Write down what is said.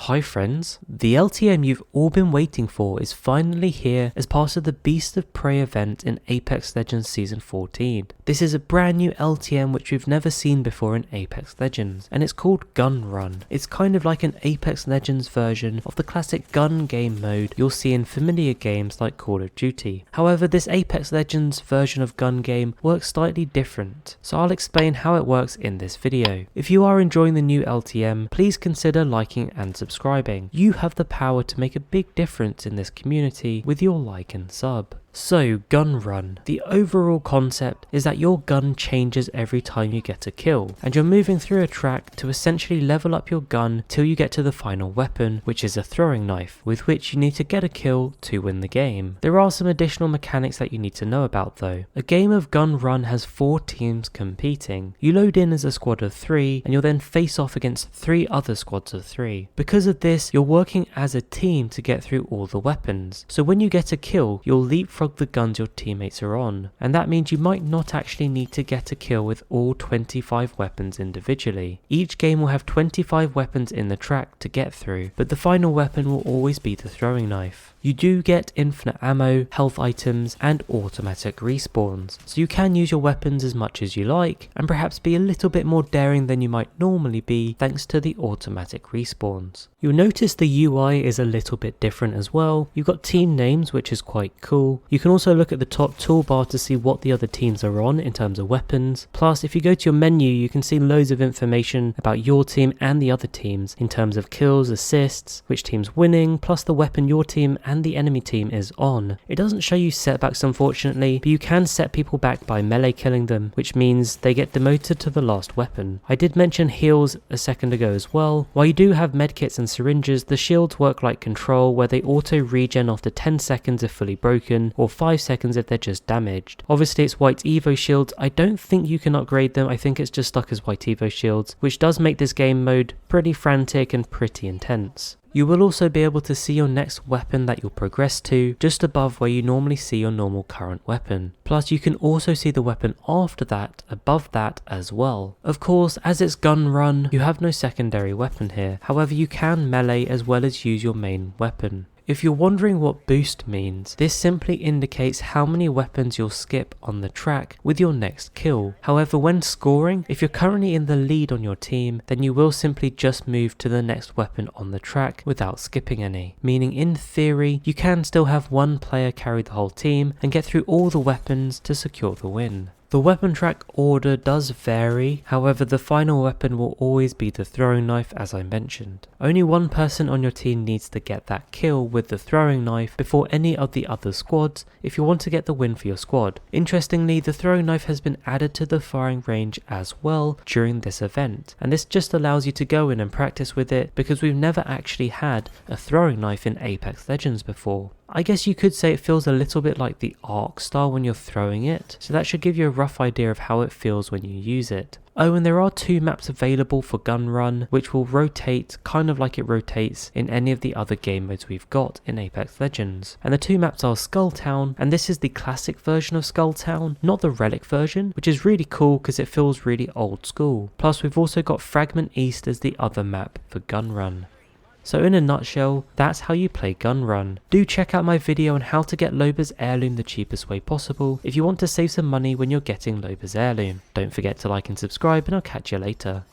Hi friends, the LTM you've all been waiting for is finally here as part of the Beast of Prey event in Apex Legends Season 14. This is a brand new LTM which we've never seen before in Apex Legends, and it's called Gun Run. It's kind of like an Apex Legends version of the classic gun game mode you'll see in familiar games like Call of Duty. However, this Apex Legends version of gun game works slightly different, so I'll explain how it works in this video. If you are enjoying the new LTM, please consider liking and subscribing. You have the power to make a big difference in this community with your like and sub. So, Gun Run. The overall concept is that your gun changes every time you get a kill, and you're moving through a track to essentially level up your gun till you get to the final weapon, which is a throwing knife, with which you need to get a kill to win the game. There are some additional mechanics that you need to know about though. A game of Gun Run has 4 teams competing. You load in as a squad of 3, and you'll then face off against 3 other squads of 3. Because of this, you're working as a team to get through all the weapons. So when you get a kill, you'll leapfrog the guns your teammates are on, and that means you might not actually need to get a kill with all 25 weapons individually. Each game will have 25 weapons in the track to get through, but the final weapon will always be the throwing knife. You do get infinite ammo, health items, and automatic respawns, so you can use your weapons as much as you like, and perhaps be a little bit more daring than you might normally be thanks to the automatic respawns. You'll notice the UI is a little bit different as well. You've got team names, which is quite cool. You can also look at the top toolbar to see what the other teams are on in terms of weapons. Plus, if you go to your menu, you can see loads of information about your team and the other teams in terms of kills, assists, which team's winning, plus the weapon your team and the enemy team is on. It doesn't show you setbacks unfortunately, but you can set people back by melee killing them, which means they get demoted to the last weapon. I did mention heals a second ago as well. While you do have medkits and syringes, the shields work like control, where they auto regen after 10 seconds if fully broken, or 5 seconds if they're just damaged. Obviously it's white evo shields. I don't think you can upgrade them, I think it's just stuck as white evo shields, which does make this game mode pretty frantic and pretty intense. You will also be able to see your next weapon that you'll progress to just above where you normally see your normal current weapon. Plus you can also see the weapon after that above that as well. Of course, as it's Gun Run, you have no secondary weapon here. However, you can melee as well as use your main weapon. If you're wondering what boost means, this simply indicates how many weapons you'll skip on the track with your next kill. However, when scoring, if you're currently in the lead on your team, then you will simply just move to the next weapon on the track without skipping any. Meaning in theory, you can still have one player carry the whole team and get through all the weapons to secure the win. The weapon track order does vary, however the final weapon will always be the throwing knife as I mentioned. Only one person on your team needs to get that kill with the throwing knife before any of the other squads if you want to get the win for your squad. Interestingly, the throwing knife has been added to the firing range as well during this event, and this just allows you to go in and practice with it because we've never actually had a throwing knife in Apex Legends before. I guess you could say it feels a little bit like the arc style when you're throwing it, so that should give you a rough idea of how it feels when you use it. Oh, and there are 2 maps available for Gun Run, which will rotate kind of like it rotates in any of the other game modes we've got in Apex Legends. And the 2 maps are Skulltown, and this is the classic version of Skulltown, not the relic version, which is really cool because it feels really old school. Plus we've also got Fragment East as the other map for Gun Run. So in a nutshell, that's how you play Gun Run. Do check out my video on how to get Loba's Heirloom the cheapest way possible if you want to save some money when you're getting Loba's Heirloom. Don't forget to like and subscribe, and I'll catch you later.